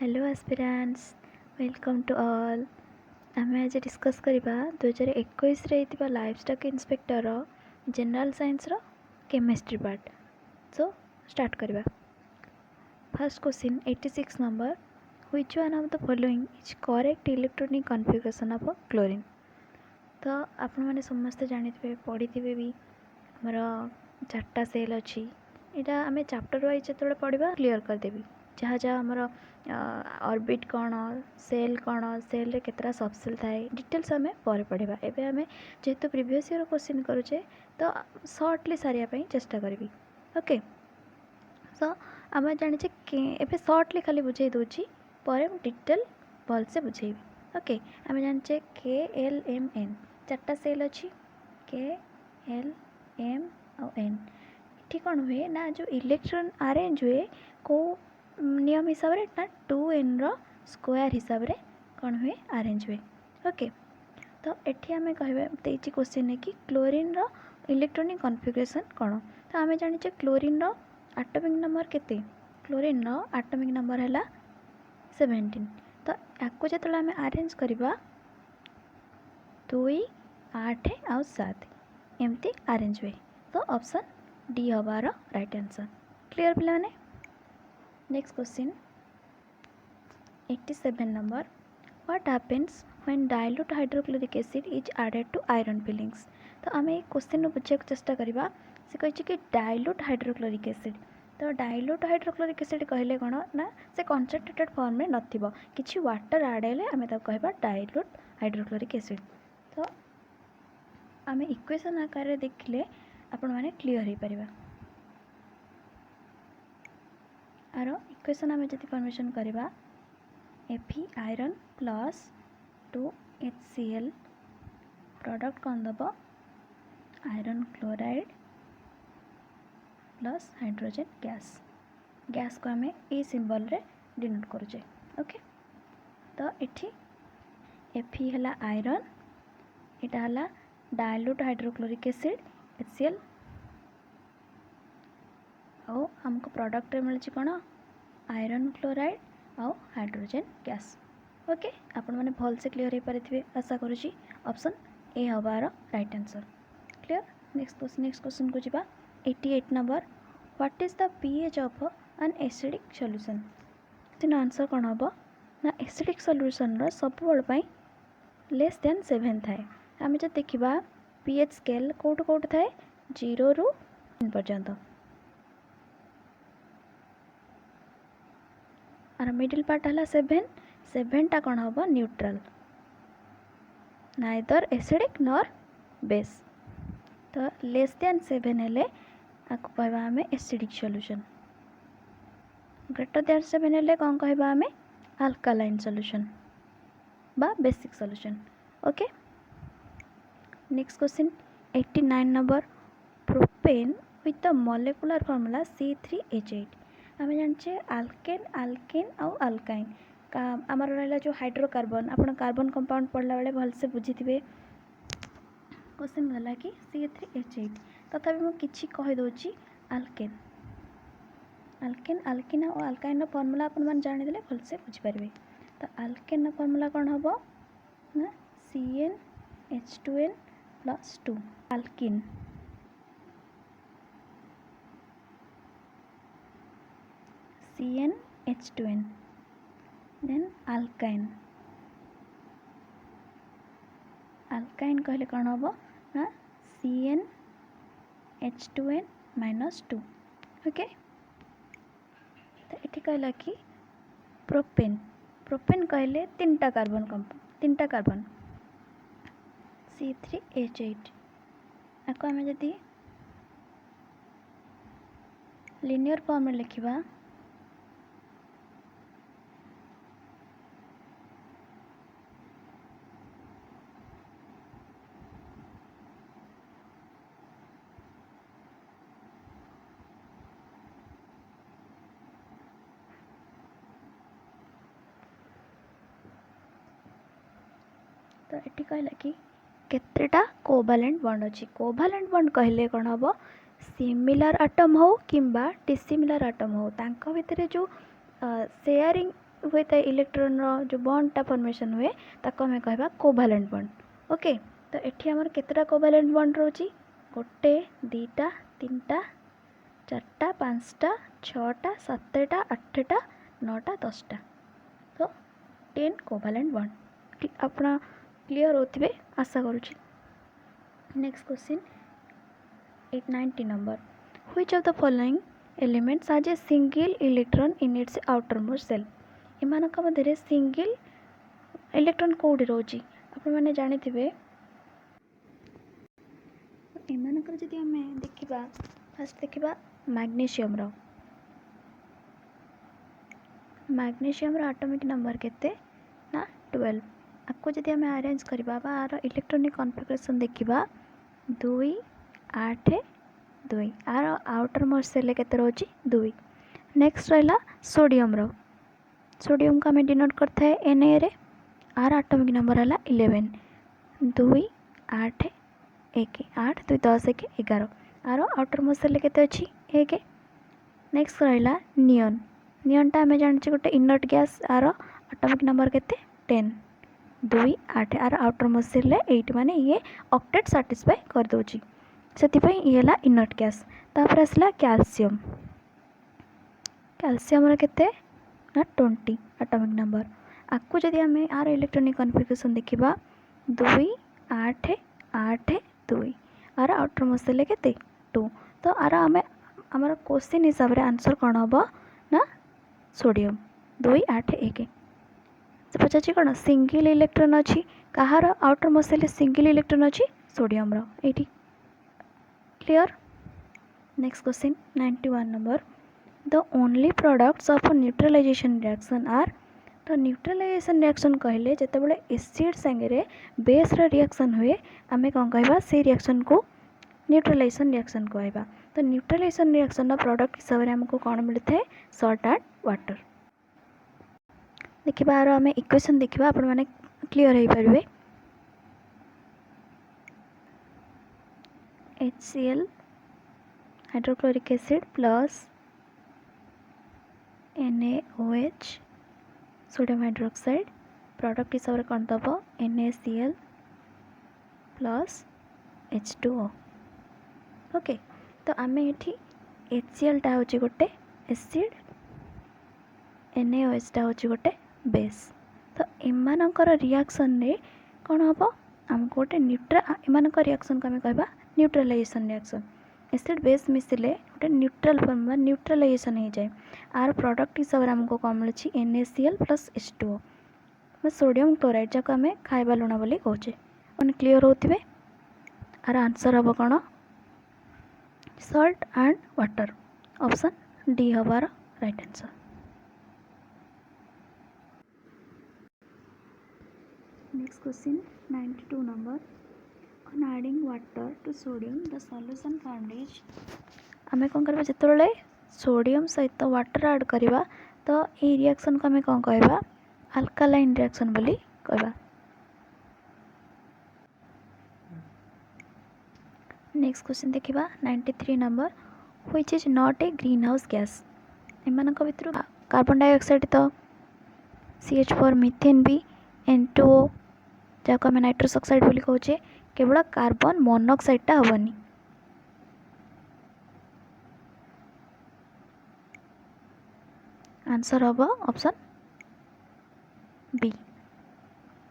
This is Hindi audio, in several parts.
Hello aspirants welcome to all आम आज डिस्कस करवा 2021 livestock inspector general science रो केमिस्ट्री पार्ट। सो स्टार्ट करवा। First question 86 number which one of the following is correct electronic configuration of chlorine. तो आपण मैंने समस्ते जानी पढ़ी भी आमर 4टा सेल अच्छी यहाँ आम चैप्टर वाइज जो पढ़ा क्लीयर करदेवी जहाँ जहाँ आमर ऑर्बिट कौन सेल कौन सेल रे केतरा सबसेल थाए डिटेल्स आम पर पढ़ा। एवं आम जेहेतु प्रीवियस ईयर क्वेश्चन करुचे तो सर्टली सारे चेष्टा करी। ओके सो आम जाने एवं सर्टली खाली बुझे दूसरी पर डिटेल भलसे बुझेबी। ओके आम जाने KLMN 4टा सेल अच्छी KLM और N ये कौन हुए ना जो इलेक्ट्रॉन अरेंज हुए को नियम हिसाब रे ना 2n रो स्क्वायर हिसाब रे कौन हुए अरेंज हुए। ओके तो एठी आमे कहबे देछि क्वेश्चन है कि क्लोरीन रो इलेक्ट्रॉनिक कॉन्फ़िगरेशन कौन। तो आमे जानि जे क्लोरीन रो एटॉमिक नंबर केते क्लोरीन रो एटॉमिक नंबर हैला 17। तो याको जेतले आमे अरेंज करबा 2 8 और 7 एमती अरेंज हुए। तो ऑप्शन डी हबार राइट आंसर। क्लियर पिलाने। Next question 87 number what happens when dilute hydrochloric acid is added to iron filings. तो आम ये क्वेश्चन बुझा चेष्टा करवा। से कही कि डाइल्यूट हाइड्रोक्लोरिक एसिड तो डाइल्यूट हाइड्रोक्लोरिक एसिड कहले कौन ना से कंसंट्रेटेड फॉर्म में नथिबो किछि वाटर ऐड हेले आम कहबा डाइल्यूट हाइड्रोक्लोरिक एसिड। तो आम इक्वेशन आकार देखिले आपण माने क्लियर हो पारिबा। आर इक्वेशन आम जब फॉर्मेशन करवा Fe iron plus 2HCl product कौन दब iron chloride plus hydrogen gas gas को आम ए सिंबल रे डिनोट करुचे। ओके तो इठी Fe है आयरन इटा है डाइल्यूट हाइड्रोक्लोरिक एसिड HCl और हमको प्रोडक्ट मिलची कौन आयरन क्लोराइड और हाइड्रोजन गैस। ओके आपण मैंने भल से क्लीयर हो पारे आशा करुँची ऑप्शन ए हबार right answer. Clear. Next question को जीवा 88 number what is the pH of an acidic solution. तेन आंसर कौन हम ना एसिडिक सॉल्यूशन रो सब बड़ लेस देन 7 थाए। आम जब देखा pH स्केल कौट कौट थाए 0 ରୁ 10 पर्यंत और मिडिल पार्ट है 7 टा कौन हम neutral neither acidic nor base. तो लेस देन 7 हेले आपको कहबा हमें एसिडिक सॉल्यूशन ग्रेटर देन 7 हेले कौन कहबा हमें अल्कालाइन सॉल्यूशन बा basic solution. Okay next question 89 number propane with the molecular formula C3H8। आम जाने आल्केन आल्केन और अल्काइन का आमर रहा जो हाइड्रोकार्बन आप कार्बन कंपाउंड पढ़ला बेले भलसे बुझी थे। क्वेश्चन गला कि C3H8 तथापि मुझे किसी कहीदे आल्केन आल्केन आल्किन और अल्काइन फॉर्मूला आप जानीदे भलसे बुझीपारे। तो आल्केन फॉर्मूला कौन हम ना CnH2n plus 2 alkene CnH2n then alkyne alkyne कहले कौन हम ना CnH2n माइनस 2। ओके तो ये कहला कि प्रोपेन प्रोपेन कहले 3टा कार्बन कंपाउंड 3टा कार्बन C3H8 आपको आम जदि लिनियर फॉर्म में लिखा तो ये कहला कि केतेटा कोवैलेंट बॉन्ड अच्छी। कोवैलेंट बॉन्ड कहले कौन हम सिमिलर आटम हो कि डिसिमिलर आटम हो तांको भितर जो शेयरिंग हुए था इलेक्ट्रॉन रो जो बॉन्डटा फॉर्मेशन हुए ताको हमें कहबा कोवैलेंट बॉन्ड। ओके, तो एठी हमर केतेटा कोवैलेंट बॉन्ड रोची गोटे दीटा तीनटा चारटा पांचटा छटा सातटा आठटा नौटा 10टा तो 10 कोवैलेंट बॉन्ड अपना क्लियर होथिबे आशा करूची। Next question 890 number which of the following elements has a single electron in its outermost shell. एमानक मध्य सिंगल इलेक्ट्रॉन कोडी रोची आपण माने जानिथिबे। एमानकर जदि हमें देखिबा फर्स्ट देखिबा मैग्नीशियम रो एटॉमिक नंबर केते ना 12। आपको जदि हमें अरेंज करबा बा आर इलेक्ट्रॉनिक कॉन्फ़िगरेशन देखिबा 2 8 2 आर आउटर मोस्ट सेल केते रोची 2। नेक्स्ट रहला सोडियम को हमें डिनोट करता है Na रे आर एटॉमिक नंबर है 11 2 8 1 8 2 10 1 11 आर आउटर मोस्ट सेल केते अछि 1। नेक्स्ट रहला नियनटा आम जानी गोटे inert gas are atomic number केते 10 2 8 आर आउटर मोस्ट सेल 8 माने ये ऑक्टेट सैटिस्फाई कर दोची से ये है इनर्ट गैस। तापर आसला कैल्शियम रे केते ना 20 एटॉमिक नंबर। आपको जदि आम आर इलेक्ट्रॉनिक कॉन्फ़िगरेशन देखिबा 2 8 8 2 आर आउटर मोस्ट सेल केते 2। तो आर आम आमर क्वेश्चन हिसाब से आंसर कौन हम ना सोडियम 2 8 1 से पचार कौन सिंगल इलेक्ट्रॉन अच्छी कहार outermost shell single electron अच्छी सोडियम रो clear. Next question 91 number the only products of neutralisation reaction are. तो न्यूट्रलाइजेशन रिएक्शन कहले जिते बड़े एसिड सांगे बेस रिएक्शन हुए आम कौन कहवा से रिएक्शन को न्यूट्रलाइजेशन रिएक्शन कहवा। तो न्यूट्रलाइजेशन रिएक्शन प्रोडक्ट हिसाब से आमको कौन मिलता है सॉल्ट एंड वाटर। देखिए आम इक्वेशन देखा आपण मैंने क्लियर हो पारे HCl hydrochloric acid plus NaOH sodium hydroxide product हिसाब से कौन दब NaCl प्लस H2O। ओके, तो आम ये HCl टा हूँ गोटे एसिड NaOH टा हूँ गोटे बेस। तो एमानकर रिएक्शन रे कौन हम आमको गोटे एमानकर रिएक्शन को आम कहवा न्यूट्रलाइजेशन रिएक्शन। एसिड बेस मिसिले गोटे न्यूट्रल फॉर्म न्यूट्रलाइजेशन हो जाए। आर प्रोडक्ट हिसाब से आमको कौन मिली NaCl plus H2O sodium chloride जहाँ आम खाଇବା लुण बोली कहे मैंने क्लियर होते। आर आंसर हम कौन salt and water option D हमार right answer. Next question 92 number on adding water to sodium the solution formed is। आम कौन करवा जिते सोडियम सहित वाटर ऐड करवा तो ये रिएक्शन को आम कौन कहवा अल्कालाइन रिएक्शन बोली कहवा। नेक्स्ट क्वेश्चन देखिबा 93 number which is not a greenhouse gas. एमानक भितर कार्बन डाइऑक्साइड तो CH4 मीथेन भी N2O जहाँ आम नाइट्रस ऑक्साइड बोली कहे केवल कार्बन मोनोक्साइडटा हेनी। आंसर हम option B.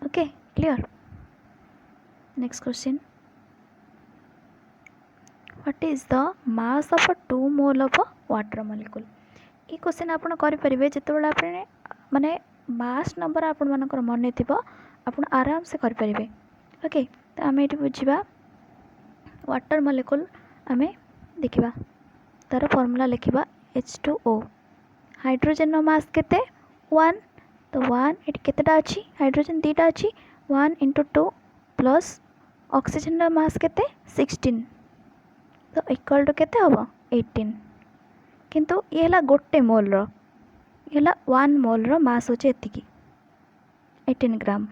Okay clear. Next question what is the mass of 2 mole of water molecule. ये क्वेश्चन आप करेंगे जिते आपने माने मास नंबर आपण मानकर मन थी आप आराम से करेंगे। ओके, तो आम ये बुझा वाटर मॉलिक्यूल आम देखा तार फॉर्मूला लिखा H2O हाइड्रोजन मास केते 1। तो 1 ये केतेटा अच्छी हाइड्रोजन 2टा अच्छी 1 × 2 प्लस ऑक्सीजन मास केते 16 तो इक्वल टू केते हम 18। किंतु ये है गोटे मोल ये 1 मोल मास होचे एतिकी 18 ग्राम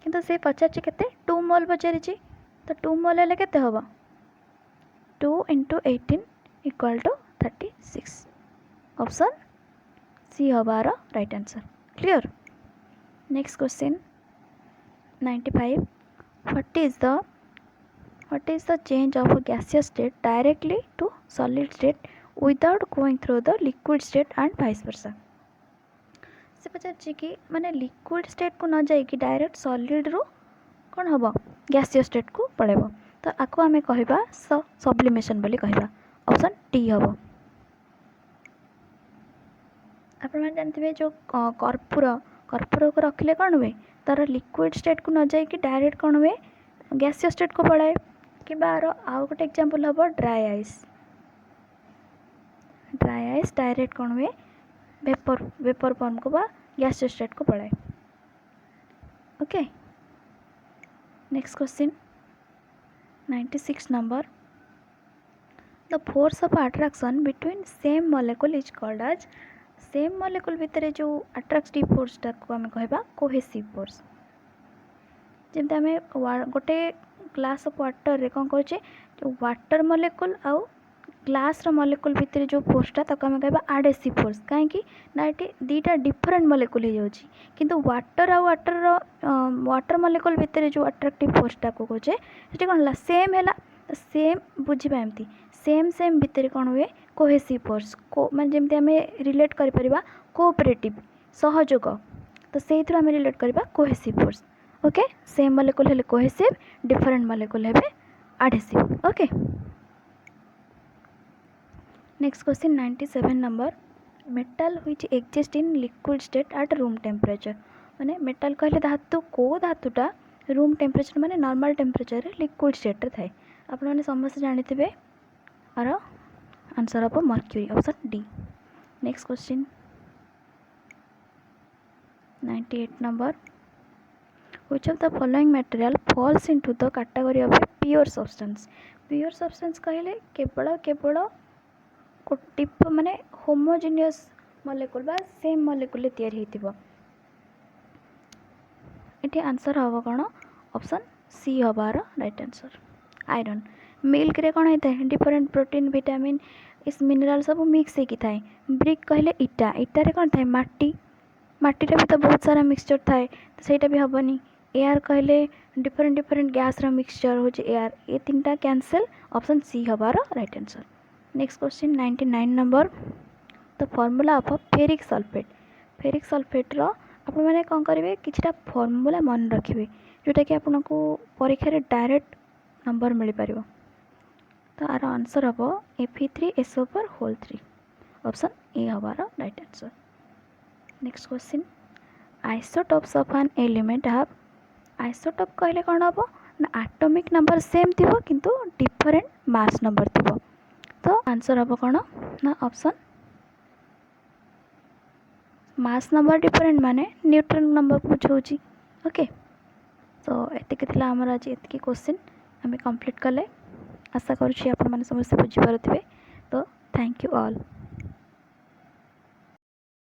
किंतु से पचार केते 2 मोल पचारि तो 2 मोल हेले केते हम 2 × 18 इक्वल टू 36 ऑप्शन सी हबार right answer. Clear. Next question 95 what is the change of gaseous state directly to solid state without going through the liquid state and vice versa। से पचार कि माने लिक्विड स्टेट को न जाइए डायरेक्ट सॉलिड रू कौन हम गैसियस स्टेट को पड़ेब। तो आपको आम कह सब्लिमेशन बोली कहबा। ऑप्शन डी हम। आप जानते जो कर्पूर कर्पूर को रखिले कौन हुए तार लिक्विड स्टेट को न जाइए डायरेक्ट कौन हुए गैसियस स्टेट को पड़ाए कि आउ गोटे एग्जांपल हम ड्राई आइस डायरेक्ट कौन हुए वेपर फॉर्म को बा गैसियस स्टेट को पड़ाए। Okay next question 96 number the force of attraction between same molecule is called as same molecule भितर जो अट्रैक्टिव फोर्स को आम कहबा कोहेसिव फोर्स। जमती आम गोटे ग्लास ऑफ वाटर रे कौन करुचे जो वाटर मॉलिक्यूल आउ ग्लास मॉलिक्यूल भितर जो फोर्सटा ताको आम कहबा एडहेसिव फोर्स कहीं ना ये दीटा डिफरेंट मॉलिक्यूल हो जाउची किंतु वाटर आ वाटर मॉलिक्यूल भितर जो अट्रैक्टिव फोर्सटा को कहे ये कौन है सेम है सेम बुझा एमती सेम भितर कौन हुए कोहेसिव फोर्स को मैं जमती आम रिलेट कर कोऑपरेटिव सहयोग तो से आम रिलेट करवा cohesive force. Okay same molecule है कोहेसिव डिफरेंट मॉलिक्यूल है adhesive. Okay next question 97 number metal which exist in liquid state at room temperature माने मेटल कहले धातु को धातुटा रूम टेम्परेचर माने नॉर्मल टेम्परेचर लिक्विड स्टेट थाए आप समस्त जानी आर आंसर हम mercury option D. Next question 98 number which of the following material falls into the category of a pure substance. Pure substance कहले केवल केवल टिप माने होमोजेनियस मॉलिक्यूल बा सेम मॉलिक्यूल तैयारी होइतिबो। इटे आंसर हम कौन ऑप्शन सी हबार राइट आंसर। आयरन मिल्क रे कौन होता है डिफरेंट प्रोटीन विटामिन इस मिनरल सब मिक्स होगी थाए। ब्रिक कहले इटा इटारे कौन थाए माटी माटीरे भी तो बहुत सारा मिक्सचर थाए तो सहीटा भी हेनी। एयर कहले डिफरेंट गैस रा मिक्सचर हो एयर ये तीनटा कैंसल ऑप्शन सी हबार right answer. Next question 99 number the formula of ferric sulphate आप मैंने कौन करेंगे किछटा फॉर्मूला मन रखिए जोटा कि आपन को परीक्षा रे डायरेक्ट नंबर मिल पार। तो आर आंसर हम Fe3SO4 ऑप्शन ए हबार right answer. Next question isotopes of an element have isotope कहले कौन हम ना एटॉमिक नंबर सेम थी किंतु डिफरेंट मास नंबर थी। तो आंसर हम कौन ना ऑप्शन मास नंबर डिफरेंट माने न्यूट्रन नंबर बुझाऊँगी। ओके तो एतिक आमर आज एतिक क्वेश्चन आम कंप्लीट कले आशा करुँच आप समस्त बुझीपारे। तो थैंक यू ऑल।